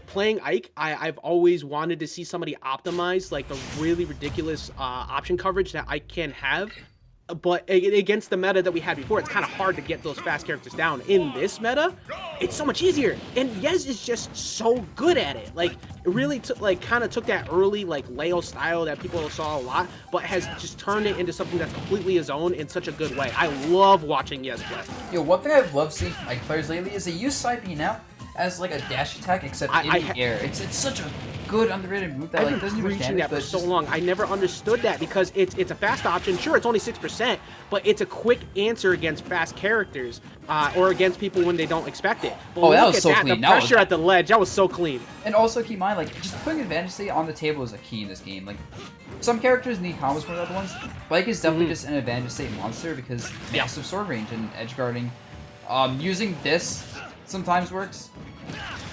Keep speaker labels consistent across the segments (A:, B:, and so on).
A: Playing Ike, I've always wanted to see somebody optimize like the really ridiculous option coverage that Ike can have. But against the meta that we had before, it's kind of hard to get those fast characters down. In this meta, it's so much easier, and Yez is just so good at it. Like, it really kind of took that early like Leo style that people saw a lot, but has just turned it into something that's completely his own in such a good way. I love watching Yez play.
B: Yo, one thing I've loved seeing Ike players lately is they use side B now as like a dash attack, except in the air. It's such a good underrated move that like doesn't do much damage.
A: That for so long. I never understood that because it's a fast option. Sure, it's only 6%, but it's a quick answer against fast characters or against people when they don't expect it. But
B: that was so clean.
A: The pressure at the ledge, that was so clean.
B: And also keep in mind, like, just putting advantage state on the table is a key in this game. Like, some characters need combos more than other ones. Bike is definitely just an advantage state monster because massive sword range and edge guarding. Using this sometimes works.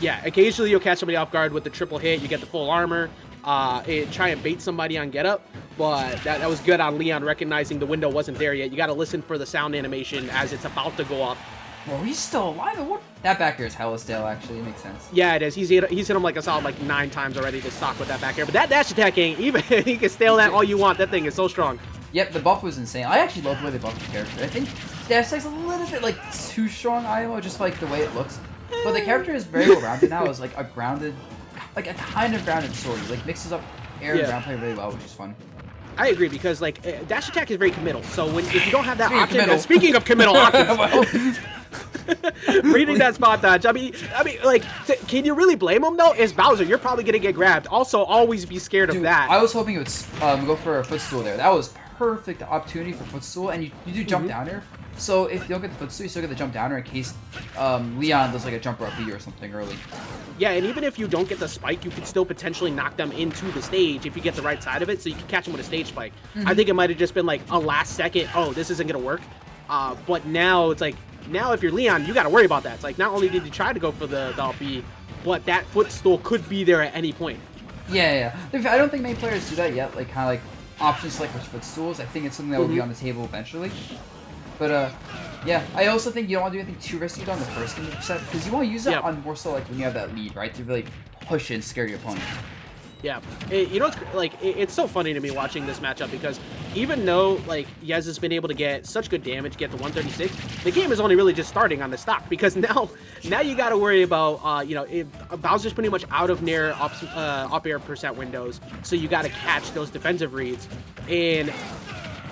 A: Yeah, occasionally you'll catch somebody off guard with the triple hit. You get the full armor. Try and bait somebody on get up, but that was good on LeoN recognizing the window wasn't there yet. You got to listen for the sound animation as it's about to go off.
B: Well, he's still alive. What? That back air is hella stale, actually. It makes sense.
A: Yeah, it is. He's hit him like a solid like 9 times already to stock with that back air. But that dash attack ain't even. You can stale that all you want. That thing is so strong.
B: Yep, the buff was insane. I actually love the way they buffed the character. I think dash attack's a little bit like too strong, IMO, just like the way it looks. But the character is very well rounded now. As like a grounded, like a kind of grounded sword. He like mixes up air and ground play really well, which is fun.
A: I agree because like dash attack is very committal. So if you don't have that option, speaking of committal options. Reading that spot dodge. I mean, like, can you really blame him though? It's Bowser. You're probably gonna get grabbed. Also, always be scared of that.
B: I was hoping it would go for a footstool there. That was perfect opportunity for footstool, and you do jump down here. So if you don't get the footstool, you still get the jump downer in case LeoN does like a jumper up B or something early.
A: Yeah, and even if you don't get the spike, you can still potentially knock them into the stage if you get the right side of it, so you can catch them with a stage spike. I think it might have just been like a last second, oh, this isn't gonna work. But now it's like, now if you're LeoN, you gotta worry about that. It's like, not only did you try to go for the up B, but that footstool could be there at any point.
B: Yeah. I don't think many players do that yet, like kind of like options like with footstools. I think it's something that will be on the table eventually. But yeah, I also think you don't want to do anything too risky on the first game of the set because you want to use that on more so like when you have that lead, right? To really push and scare your opponent.
A: Yeah, you know, it's so funny to me watching this matchup because even though like Yez has been able to get such good damage, get to 136, the game is only really just starting on the stock because now you got to worry about Bowser's pretty much out of near up air percent windows, so you got to catch those defensive reads, and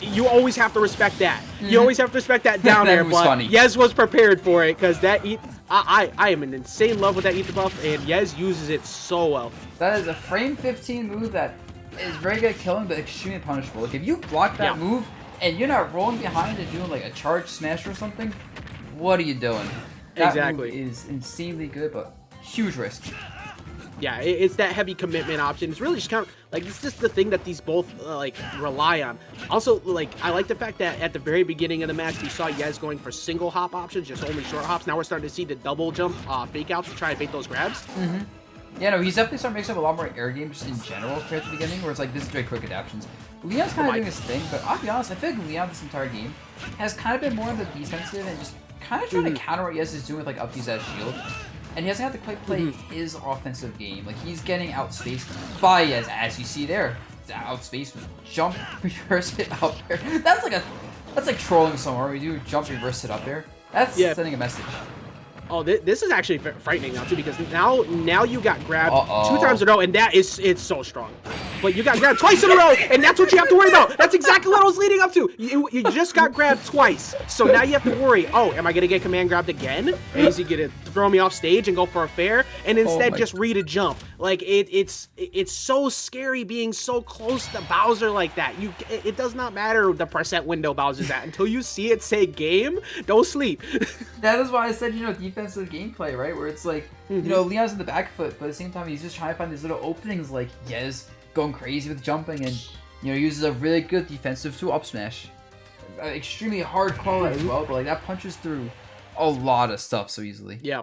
A: you always have to respect that. You always have to respect that down air, but Yez was prepared for it because that I am in insane love with that ether buff, and Yez uses it so well.
B: That is a frame 15 move that is very good at killing, but extremely punishable. Like if you block that move and you're not rolling behind and doing like a charge smash or something, what are you doing? That move is insanely good, but huge risk.
A: Yeah, it's that heavy commitment option. It's really just kind of like, it's just the thing that these both like rely on. Also, like, I like the fact that at the very beginning of the match we saw Yez going for single hop options, just only short hops. Now we're starting to see the double jump fake outs to try and bait those grabs.
B: Yeah, no, he's definitely starting to mix up a lot more air games just in general compared to the beginning, where it's like this is very quick adaptations. LeoN's kind of doing his thing, but I'll be honest, I feel like LeoN this entire game has kind of been more on the defensive and just kind of trying to counter what Yez is doing with like up B's as shield. And he doesn't have to quite play his offensive game. Like, he's getting outspaced by Yez, as you see there. Outspaced with jump, reverse hit up there. That's like trolling somewhere. We do jump, reverse hit up there. That's sending a message.
A: Oh, this is actually frightening now too, because now you got grabbed 2 times in a row, and it's so strong. But you got grabbed twice in a row, and that's what you have to worry about. That's exactly what I was leading up to. You just got grabbed twice, so now you have to worry. Oh, am I gonna get command grabbed again? Is he gonna throw me off stage and go for a fair, and instead just read a jump? Like it's so scary being so close to Bowser like that. It does not matter the percent window Bowser's at until you see it say game. Don't sleep.
B: That is why I said, defensive gameplay, right? Where it's like, LeoN's in the back foot, but at the same time, he's just trying to find these little openings like Yez going crazy with jumping and, uses a really good defensive to up smash. Extremely hard call as well, but like that punches through a lot of stuff so easily.
A: Yeah.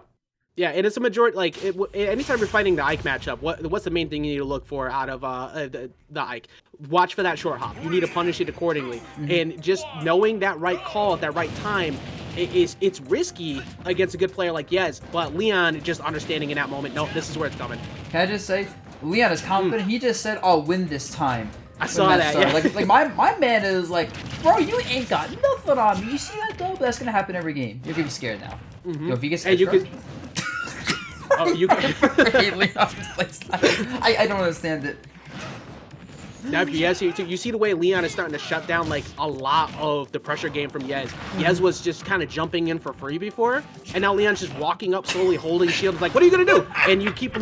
A: Yeah, and it's a majority. Like, anytime you're fighting the Ike matchup, what's the main thing you need to look for out of the Ike? Watch for that short hop. You need to punish it accordingly, and just knowing that right call at that right time. It's risky against a good player like Yez, but LeoN just understanding in that moment, no, this is where it's coming.
B: Can I just say, LeoN is confident. He just said, "I'll win this time."
A: I saw that. Yeah.
B: Like my man is like, bro, you ain't got nothing on me. You see that though? But that's gonna happen every game. You're gonna be scared now. Yo, if he gets
A: and you could. Oh, you can.
B: I don't understand it.
A: Now, if you see the way LeoN is starting to shut down like a lot of the pressure game from Yez. Yez was just kind of jumping in for free before, and now LeoN's just walking up slowly, holding shields. Like, what are you gonna do? And you keep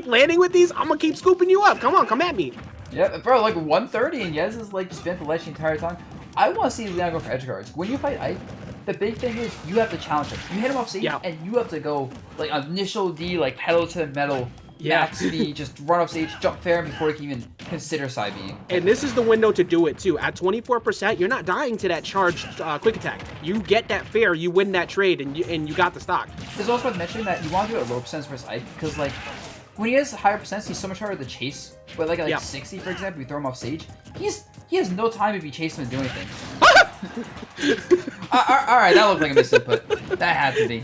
A: landing with these. I'm gonna keep scooping you up. Come on, come at me.
B: Yeah, bro, like 130, and Yez is like just been at the ledge the entire time. I want to see LeoN go for edge guards. When you fight Ike, the big thing is you have to challenge him. You hit him off stage, and you have to go like initial D, like pedal to the metal. Max speed, just run off stage, jump fair before you can even consider side being.
A: And this is the window to do it too. At 24%, you're not dying to that charged quick attack. You get that fair, you win that trade, and you got the stock.
B: There's also worth mentioning that you want to do it at low percents versus Ike, because like when he has higher percents, he's so much harder to chase. But like at 60, for example, you throw him off stage, he has no time if you chase him and do anything. Alright, that looked like a misinput. That had to be.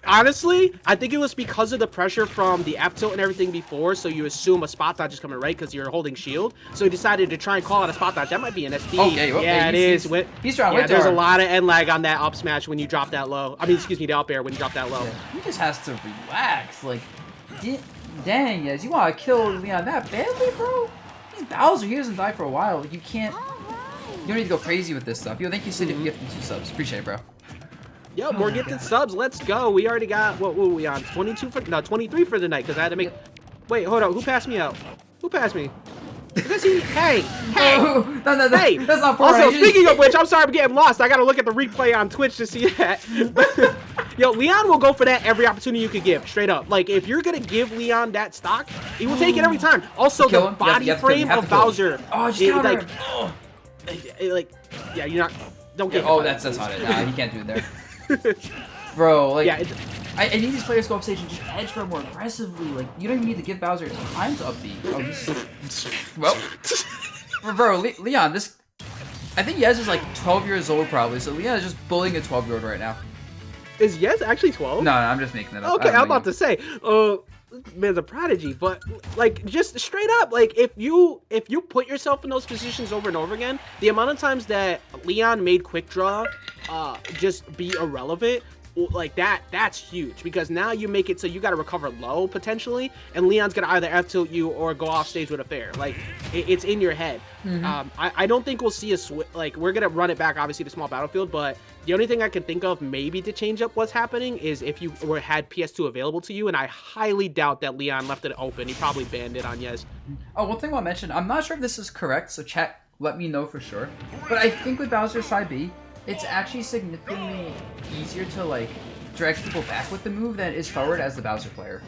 A: Honestly, I think it was because of the pressure from the F tilt and everything before, so you assume a spot dodge is coming right because you're holding shield. So he decided to try and call out a spot dodge. That might be an SD.
B: Okay,
A: yeah, it is.
B: He's trying.
A: Yeah, there's a lot of end lag on that up smash when you drop that low. I mean, excuse me, the up air when you drop that low.
B: Yeah, he just has to relax. Like, dang, yes, you want to kill LeoN that badly, bro? He's Bowser. He doesn't die for a while. You can't. You don't need to go crazy with this stuff. Yo, thank you, Sid, if you get 2 subs. Appreciate it, bro.
A: Yo, more gifted subs. Let's go. We already got, what were we on? 23 for the night, because I had to make... Wait, hold on. Who passed me out? Who passed me? Hey!
B: No,
A: Hey!
B: That's not
A: Also, speaking of which, I'm sorry I'm getting lost. I gotta look at the replay on Twitch to see that. Yo, LeoN will go for that every opportunity you could give, straight up. Like, if you're gonna give LeoN that stock, he will take it every time. Also, the body frame of Bowser.
B: Oh, just counter him.
A: Like, yeah, you're not... Don't get
B: Oh, that's not it. Nah, he can't do it there. Bro, like,
A: yeah,
B: I need these players to go off stage and just edge guard more aggressively. Like, you don't even need to give Bowser time to up B. Oh, well, bro, LeoN, this... I think Yez is like 12 years old probably, so LeoN is just bullying a 12-year-old right now.
A: Is Yez actually 12?
B: No, I'm just making that up.
A: Okay, I'm about to say, man's a prodigy, but like just straight up, like if you put yourself in those positions over and over again, the amount of times that LeoN made quick draw just be irrelevant, like that's huge, because now you make it so you got to recover low potentially, and LeoN's gonna either F tilt you or go off stage with a fair. Like it's in your head. I don't think we'll see a like we're gonna run it back obviously to small battlefield, but the only thing I can think of maybe to change up what's happening is if you had PS2 available to you, and I highly doubt that LeoN left it open. He probably banned it on Yez.
B: Oh, one thing I'll mention, I'm not sure if this is correct, so chat, let me know for sure. But I think with Bowser side B, it's actually significantly easier to like drag people back with the move than it is forward as the Bowser player.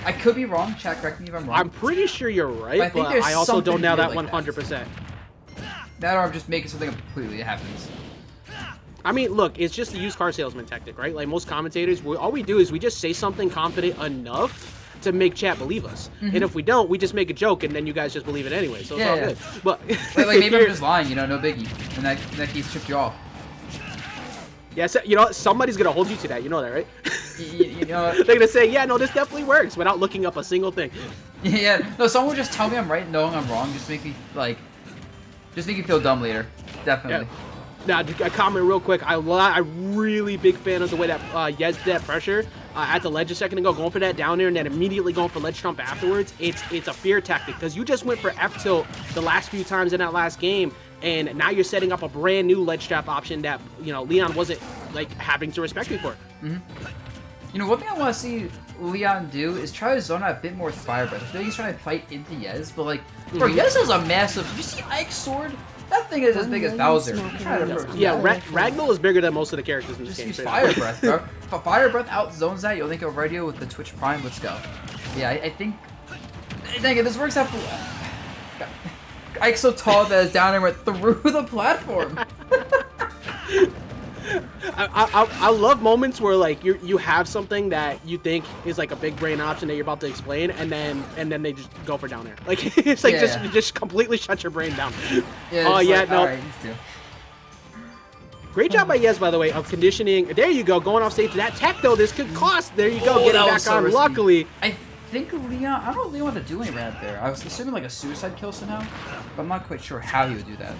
B: I could be wrong, chat, correct me if I'm wrong.
A: I'm pretty sure you're right, but I also don't know that 100%.
B: That or I'm just making something up completely, it happens.
A: I mean, look, it's just the used car salesman tactic, right? Like most commentators, all we do is we just say something confident enough to make chat believe us. And if we don't, we just make a joke, and then you guys just believe it anyway. So it's all good. But
B: like maybe I'm just lying, you know, no biggie. And that case tripped you off.
A: Yeah, so, you know, somebody's gonna hold you to that. You know that, right?
B: You know,
A: they're gonna say, yeah, no, this definitely works, without looking up a single thing.
B: Yeah, no, someone would just tell me I'm right, knowing I'm wrong, just make me like, just make you feel dumb later. Definitely.
A: Yeah. Now, a comment real quick. I'm really big fan of the way that Yez did that pressure at the ledge a second ago, going for that down there and then immediately going for ledge trump afterwards. It's a fear tactic, because you just went for F tilt the last few times in that last game, and now you're setting up a brand new ledge trap option that, you know, LeoN wasn't like having to respect before.
B: You know, one thing I want to see LeoN do is try to zone out a bit more with Fire Breath. I feel like he's trying to fight into Yez, but like, bro, Yez has a massive. You see Ike's sword? That thing is as big as Bowser.
A: Yeah, Ragnar is bigger than most of the characters in this game.
B: Just use Fire Breath, bro. Fire Breath outzones that. You'll think of radio with the Twitch Prime. Let's go. Yeah, I think. Dang it, this works out. Ike's so tall that it's down and went through the platform.
A: I love moments where like you have something that you think is like a big brain option that you're about to explain, and then they just go for down air. Like it's like just completely shut your brain down.
B: Yeah,
A: Oh yeah,
B: like,
A: no.
B: all right, these two.
A: Great job by Yes, by the way, of conditioning. There you go, going off stage. That tech though, this could cost. There you go,
B: Oh,
A: getting
B: that
A: back
B: was so
A: on.
B: risky.
A: Luckily,
B: I think Leon. I don't know if Leon had to do any rad there. I was assuming like a suicide kill somehow, but I'm not quite sure how he would do that.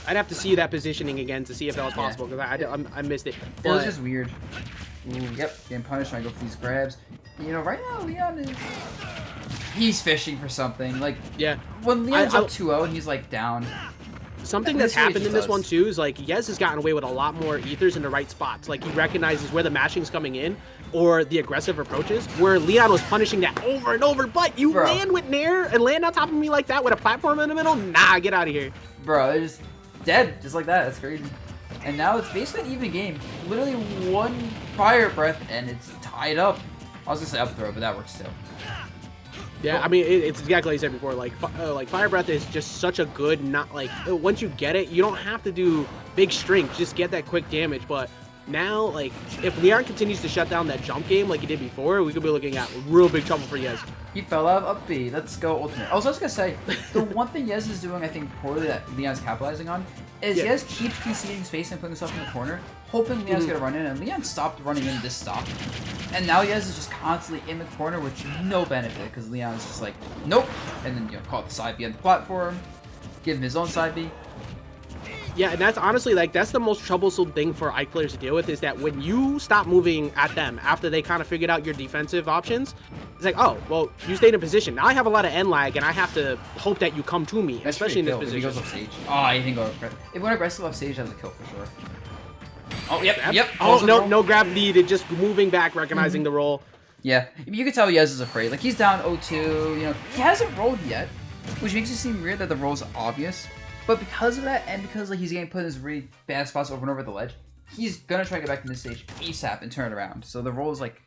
A: I'd have to see that positioning again to see if that was possible because I missed it.
B: It was
A: But
B: just weird. Ooh, yep, getting punished. I go for these grabs. You know, right now Leon is. He's fishing for something. Like,
A: yeah,
B: when Leon's up 2-0 and he's like down.
A: something that's happened in this one too is like Yez has gotten away with a lot more ethers in the right spots. Like he recognizes where the mashing's coming in or the aggressive approaches. Where Leon was punishing that over and over, but you land with Nair and land on top of me like that with a platform in the middle. Nah, get out of here,
B: bro. They're just dead, just like that. That's crazy. And now it's basically an even game. Literally one fire breath and it's tied up. I was gonna say up throw, but that works still.
A: Yeah, I mean, it's exactly like I said before. Like Fire Breath is just such a good, not like, once you get it, you don't have to do big strength, just get that quick damage. But now, like, if Leon continues to shut down that jump game like he did before, we could be looking at real big trouble for Yez.
B: He fell out of up B. Let's go ultimate. Also, I was gonna say, the one thing Yez is doing, I think, poorly that Leon's capitalizing on, is Yez keeps conceding space and putting himself in the corner, hoping Leon's gonna run in, and Leon stopped running in this stop. And now Yez is just constantly in the corner with no benefit, because Leon's just like, nope, and then, you know, call it the side B on the platform, give him his own side B.
A: Yeah, and that's honestly, like, that's the most troublesome thing for Ike players to deal with, is that when you stop moving at them after they kind of figured out your defensive options, it's like, oh, well, you stayed in position. Now I have a lot of end lag, and I have to hope that you come to me,
B: That's
A: especially in this
B: position.
A: position.
B: If he goes off stage. Oh, he didn't go aggressive. If he went aggressive off stage, that's a kill for sure. Oh, yep.
A: Oh, no grab needed, just moving back, recognizing the roll.
B: Yeah, you can tell Yez is afraid. Like, he's down 0-2, you know, he hasn't rolled yet, which makes it seem weird that the roll's obvious. But because of that, and because like he's getting put in his really bad spots over and over at the ledge, he's gonna try to get back to this stage ASAP and turn it around. So the roll is like